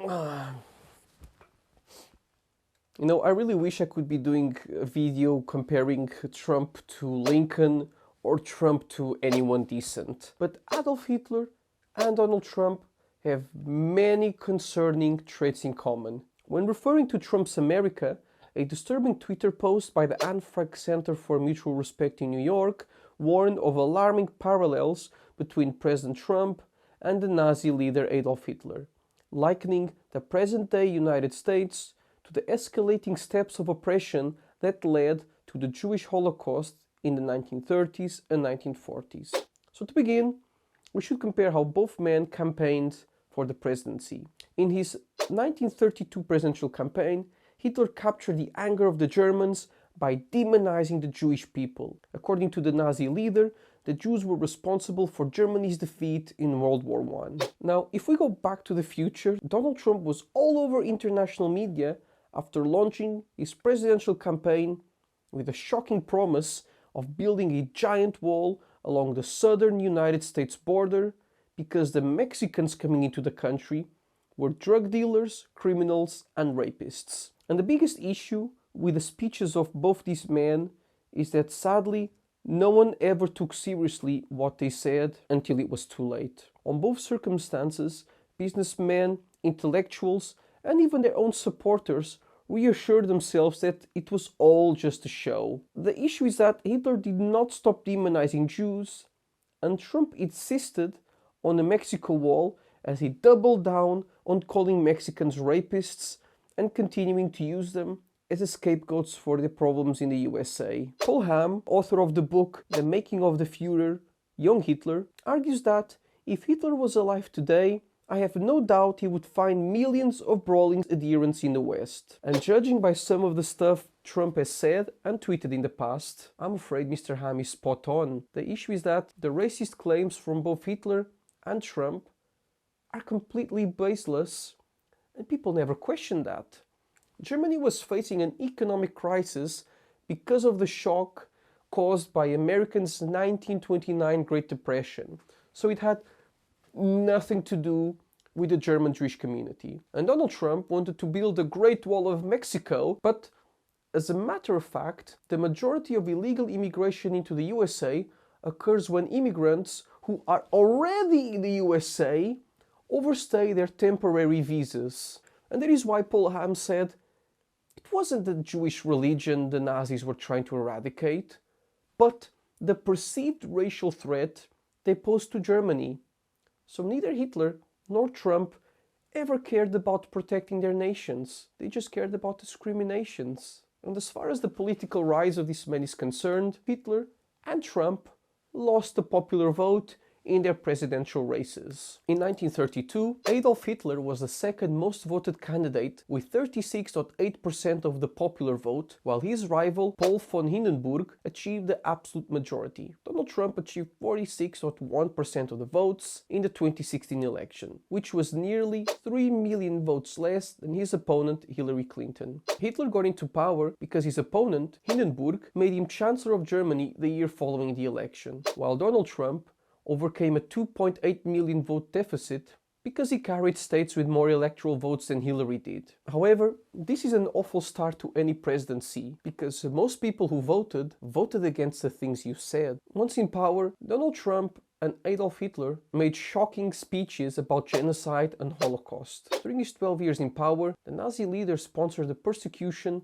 You know, I really wish I could be doing a video comparing Trump to Lincoln or Trump to anyone decent. But Adolf Hitler and Donald Trump have many concerning traits in common. When referring to Trump's America, a disturbing Twitter post by the Anne Frank Center for Mutual Respect in New York warned of alarming parallels between President Trump and the Nazi leader Adolf Hitler, likening the present-day United States to the escalating steps of oppression that led to the Jewish Holocaust in the 1930s and 1940s. So to begin, we should compare how both men campaigned for the presidency. In his 1932 presidential campaign, Hitler captured the anger of the Germans by demonizing the Jewish people. According to the Nazi leader, the Jews were responsible for Germany's defeat in World War I. Now, if we go back to the future, Donald Trump was all over international media after launching his presidential campaign with a shocking promise of building a giant wall along the southern United States border because the Mexicans coming into the country were drug dealers, criminals, and rapists. And the biggest issue with the speeches of both these men is that sadly, no one ever took seriously what they said until it was too late. On both circumstances, businessmen, intellectuals, and even their own supporters reassured themselves that it was all just a show. The issue is that Hitler did not stop demonizing Jews, and Trump insisted on the Mexico Wall as he doubled down on calling Mexicans rapists and continuing to use them as scapegoats for the problems in the USA. Paul Hamm, author of the book The Making of the Führer, Young Hitler, argues that if Hitler was alive today, I have no doubt he would find millions of brawling adherents in the West. And judging by some of the stuff Trump has said and tweeted in the past, I'm afraid Mr. Hamm is spot on. The issue is that the racist claims from both Hitler and Trump are completely baseless, and people never question that. Germany was facing an economic crisis because of the shock caused by Americans' 1929 Great Depression. So it had nothing to do with the German Jewish community. And Donald Trump wanted to build a Great Wall of Mexico, but as a matter of fact, the majority of illegal immigration into the USA occurs when immigrants who are already in the USA overstay their temporary visas. And that is why Paul Hamm said it wasn't the Jewish religion the Nazis were trying to eradicate, but the perceived racial threat they posed to Germany. So neither Hitler nor Trump ever cared about protecting their nations. They just cared about discriminations. And as far as the political rise of these men is concerned, Hitler and Trump lost the popular vote in their presidential races. In 1932, Adolf Hitler was the second most voted candidate with 36.8% of the popular vote, while his rival Paul von Hindenburg achieved the absolute majority. Donald Trump achieved 46.1% of the votes in the 2016 election, which was nearly 3 million votes less than his opponent Hillary Clinton. Hitler got into power because his opponent, Hindenburg, made him Chancellor of Germany the year following the election, while Donald Trump overcame a 2.8 million vote deficit because he carried states with more electoral votes than Hillary did. However, this is an awful start to any presidency, because most people who voted against the things you said. Once in power, Donald Trump and Adolf Hitler made shocking speeches about genocide and Holocaust. During his 12 years in power, the Nazi leader sponsored the persecution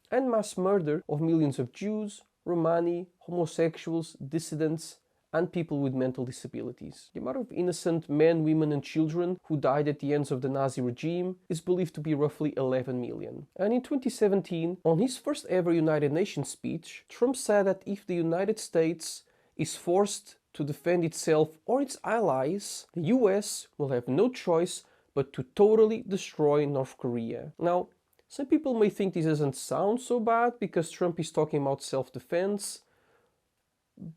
and mass murder of millions of Jews, Romani, homosexuals, dissidents, and people with mental disabilities. The amount of innocent men, women and children who died at the hands of the Nazi regime is believed to be roughly 11 million. And in 2017, on his first ever United Nations speech, Trump said that if the United States is forced to defend itself or its allies, the US will have no choice but to totally destroy North Korea. Now, some people may think this doesn't sound so bad because Trump is talking about self-defense,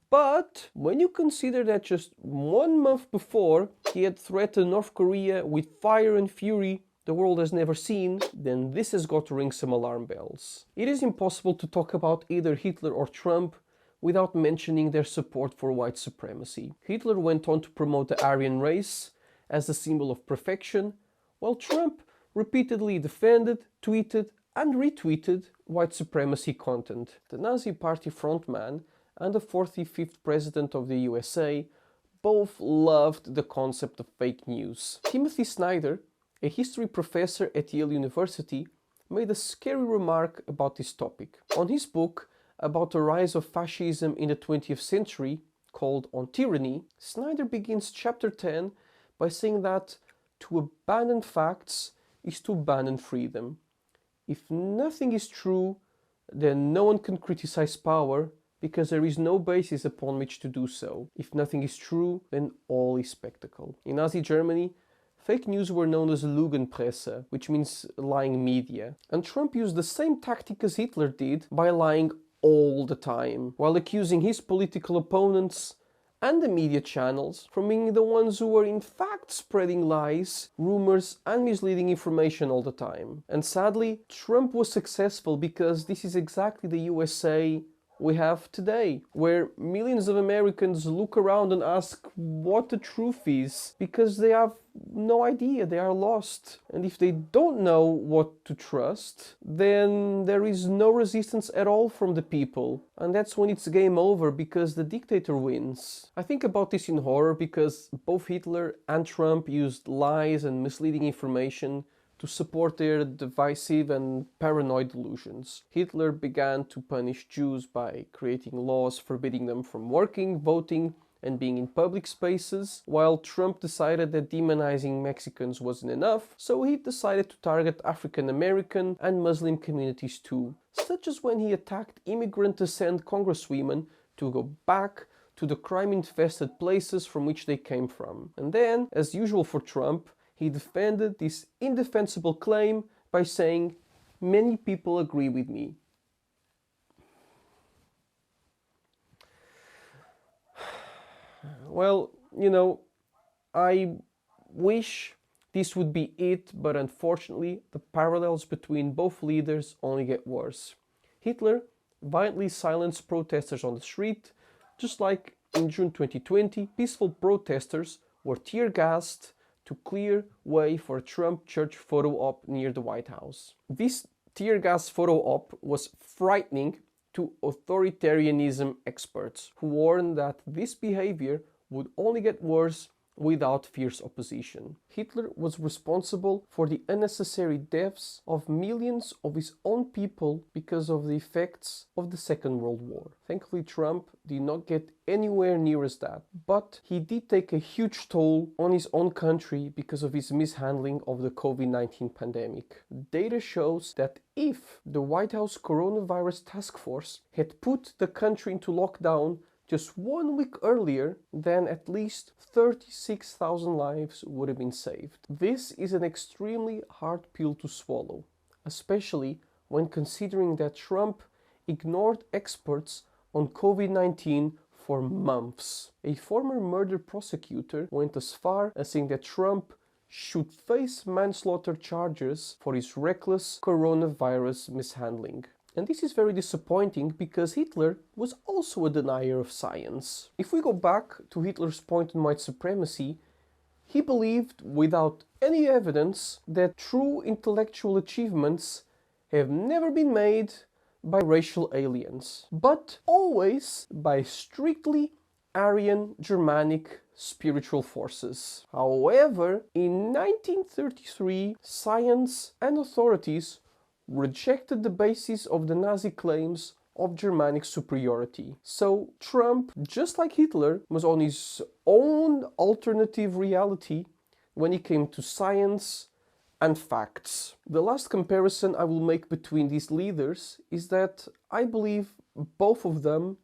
but when you consider that just 1 month before he had threatened North Korea with fire and fury the world has never seen, then this has got to ring some alarm bells. It is impossible to talk about either Hitler or Trump without mentioning their support for white supremacy. Hitler went on to promote the Aryan race as the symbol of perfection, while Trump repeatedly defended, tweeted and retweeted white supremacy content. The Nazi Party frontman and the 45th President of the USA both loved the concept of fake news. Timothy Snyder, a history professor at Yale University, made a scary remark about this topic. On his book about the rise of fascism in the 20th century, called On Tyranny, Snyder begins chapter 10 by saying that to abandon facts is to abandon freedom. If nothing is true, then no one can criticize power because there is no basis upon which to do so. If nothing is true, then all is spectacle. In Nazi Germany, fake news were known as Lügenpresse, which means lying media. And Trump used the same tactic as Hitler did by lying all the time, while accusing his political opponents and the media channels from being the ones who were in fact spreading lies, rumors and misleading information all the time. And sadly, Trump was successful because this is exactly the USA we have today, where millions of Americans look around and ask what the truth is because they have no idea, they are lost. And if they don't know what to trust, then there is no resistance at all from the people. And that's when it's game over because the dictator wins. I think about this in horror because both Hitler and Trump used lies and misleading information to support their divisive and paranoid delusions. Hitler began to punish Jews by creating laws forbidding them from working, voting, and being in public spaces, while Trump decided that demonizing Mexicans wasn't enough, so he decided to target African American and Muslim communities too, such as when he attacked immigrant descent congresswomen to go back to the crime-infested places from which they came from. And then, as usual for Trump, he defended this indefensible claim by saying, "Many people agree with me." Well, I wish this would be it, but unfortunately, the parallels between both leaders only get worse. Hitler violently silenced protesters on the street, just like in June 2020, peaceful protesters were tear-gassed to clear way for a Trump church photo op near the White House. This tear gas photo op was frightening to authoritarianism experts, who warned that this behavior would only get worse without fierce opposition. Hitler was responsible for the unnecessary deaths of millions of his own people because of the effects of the Second World War. Thankfully, Trump did not get anywhere near as that, but he did take a huge toll on his own country because of his mishandling of the COVID-19 pandemic. Data shows that if the White House Coronavirus Task Force had put the country into lockdown just 1 week earlier, then at least 36,000 lives would have been saved. This is an extremely hard pill to swallow, especially when considering that Trump ignored experts on COVID-19 for months. A former murder prosecutor went as far as saying that Trump should face manslaughter charges for his reckless coronavirus mishandling. And this is very disappointing because Hitler was also a denier of science. If we go back to Hitler's point on white supremacy, he believed without any evidence that true intellectual achievements have never been made by racial aliens, but always by strictly Aryan Germanic spiritual forces. However, in 1933, science and authorities rejected the basis of the Nazi claims of Germanic superiority. So Trump, just like Hitler, was on his own alternative reality when it came to science and facts. The last comparison I will make between these leaders is that I believe both of them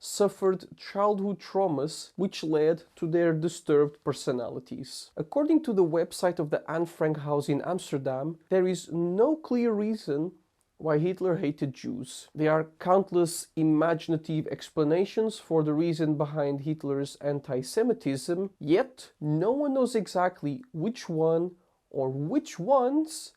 suffered childhood traumas which led to their disturbed personalities. According to the website of the Anne Frank House in Amsterdam, there is no clear reason why Hitler hated Jews. There are countless imaginative explanations for the reason behind Hitler's anti-Semitism, yet no one knows exactly which one or which ones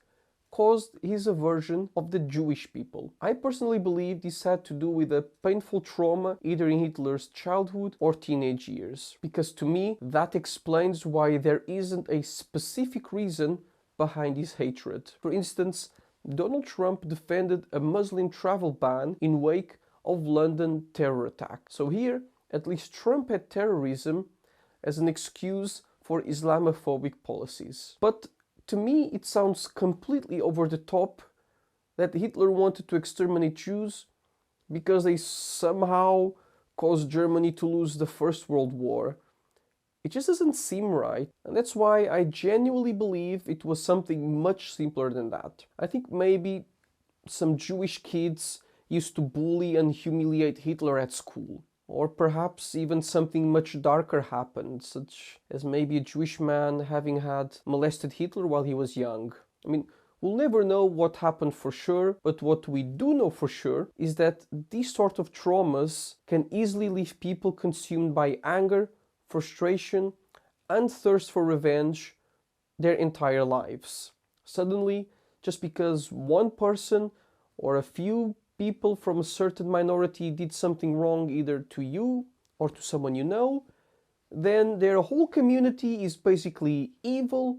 caused his aversion of the Jewish people. I personally believe this had to do with a painful trauma either in Hitler's childhood or teenage years, because to me that explains why there isn't a specific reason behind his hatred. For instance, Donald Trump defended a Muslim travel ban in wake of London terror attack. So here, at least Trump had terrorism as an excuse for Islamophobic policies. But to me, it sounds completely over the top that Hitler wanted to exterminate Jews because they somehow caused Germany to lose the First World War. It just doesn't seem right, and that's why I genuinely believe it was something much simpler than that. I think maybe some Jewish kids used to bully and humiliate Hitler at school. Or perhaps even something much darker happened, such as maybe a Jewish man having had molested Hitler while he was young. I mean, we'll never know what happened for sure, but what we do know for sure is that these sort of traumas can easily leave people consumed by anger, frustration, and thirst for revenge their entire lives. Suddenly, just because one person or a few people from a certain minority did something wrong either to you or to someone you know, then their whole community is basically evil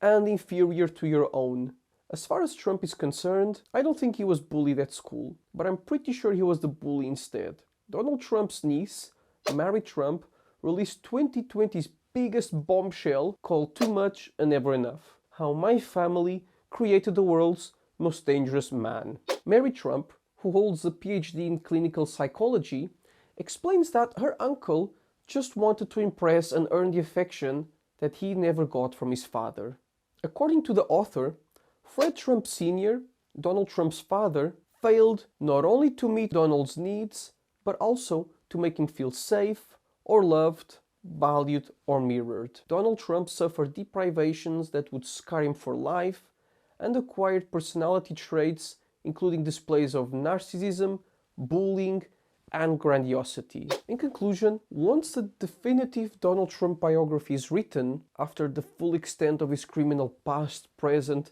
and inferior to your own. As far as Trump is concerned, I don't think he was bullied at school, but I'm pretty sure he was the bully instead. Donald Trump's niece, Mary Trump, released 2020's biggest bombshell called Too Much and Never Enough: How My Family Created the World's Most Dangerous Man. Mary Trump, who holds a PhD in clinical psychology, explains that her uncle just wanted to impress and earn the affection that he never got from his father. According to the author, Fred Trump Sr., Donald Trump's father, failed not only to meet Donald's needs, but also to make him feel safe or loved, valued or mirrored. Donald Trump suffered deprivations that would scar him for life and acquired personality traits including displays of narcissism, bullying, and grandiosity. In conclusion, once the definitive Donald Trump biography is written, after the full extent of his criminal past, present,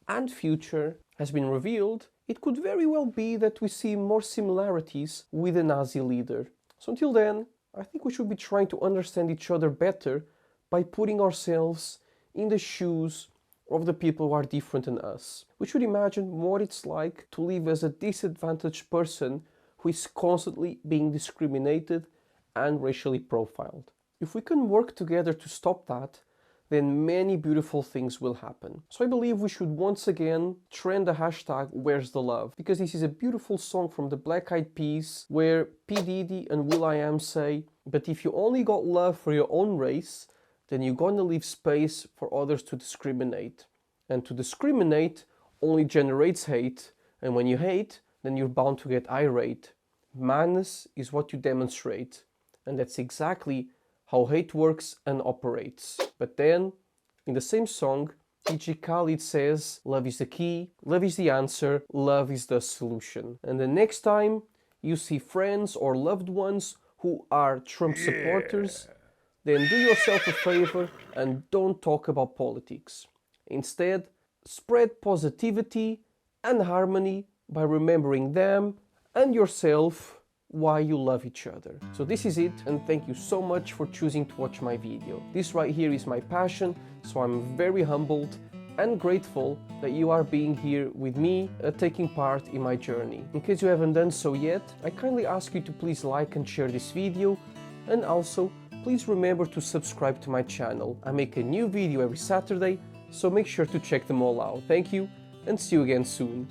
and future has been revealed, it could very well be that we see more similarities with the Nazi leader. So until then, I think we should be trying to understand each other better by putting ourselves in the shoes of the people who are different than us. We should imagine what it's like to live as a disadvantaged person who is constantly being discriminated and racially profiled. If we can work together to stop that, then many beautiful things will happen. So I believe we should once again trend the hashtag #Where'sTheLove, because this is a beautiful song from the Black Eyed Peas where P. Diddy and will.i.am say, "But if you only got love for your own race, then you're gonna leave space for others to discriminate. And to discriminate only generates hate, and when you hate, then you're bound to get irate. Madness is what you demonstrate." And that's exactly how hate works and operates. But then, in the same song, DJ Khaled says, "Love is the key, love is the answer, love is the solution." And the next time you see friends or loved ones who are Trump supporters, then do yourself a favor and don't talk about politics. Instead, spread positivity and harmony by remembering them and yourself why you love each other. So this is it, and thank you so much for choosing to watch my video. This right here is my passion, so I'm very humbled and grateful that you are being here with me, taking part in my journey. In case you haven't done so yet, I kindly ask you to please like and share this video, and also please remember to subscribe to my channel. I make a new video every Saturday, so make sure to check them all out. Thank you, and see you again soon.